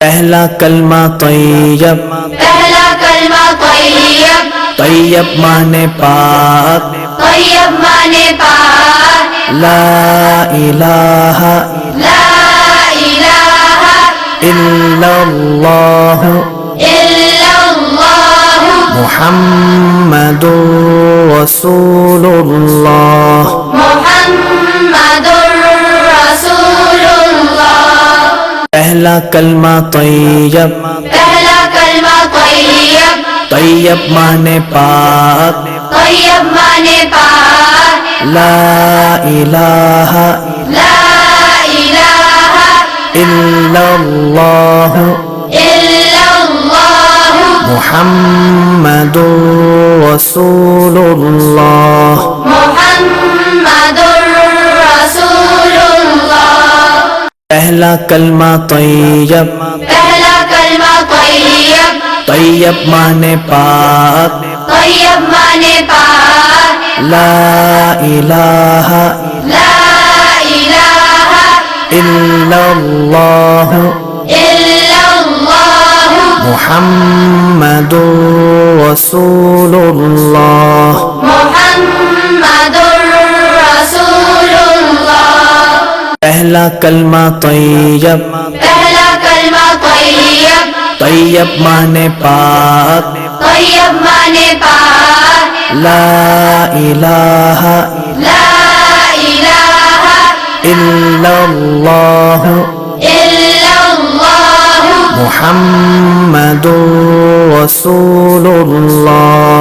پہلا کلمہ طیب، پہلا کلمہ طیب، طیب مانے پاک، طیب مانے پاک، لا الہ لا الہ الا اللہ الا اللہ محمد رسول اللہ۔ محمد رسول اللہ۔ پہلا کلمہ طیب، پہلا کلمہ طیب، طیب مانے پاک، طیب مانے پاک، لا الہ لا الہ الا اللہ الا اللہ محمد رسول اللہ۔ محمد رسول اللہ۔ پہلا کلمہ طیب، پہلا کلمہ طیب، طیب مانے پاک، طیب مانے پاک، لا الہ لا الہ الا اللہ الا اللہ محمد رسول اللہ۔ محمد رسول اللہ۔ پہلا کلمہ طیب، پہلا کلمہ طیب، طیب مانے پاک، طیب مانے پاک، لا الہ لا الہ الا اللہ الا اللہ محمد رسول اللہ۔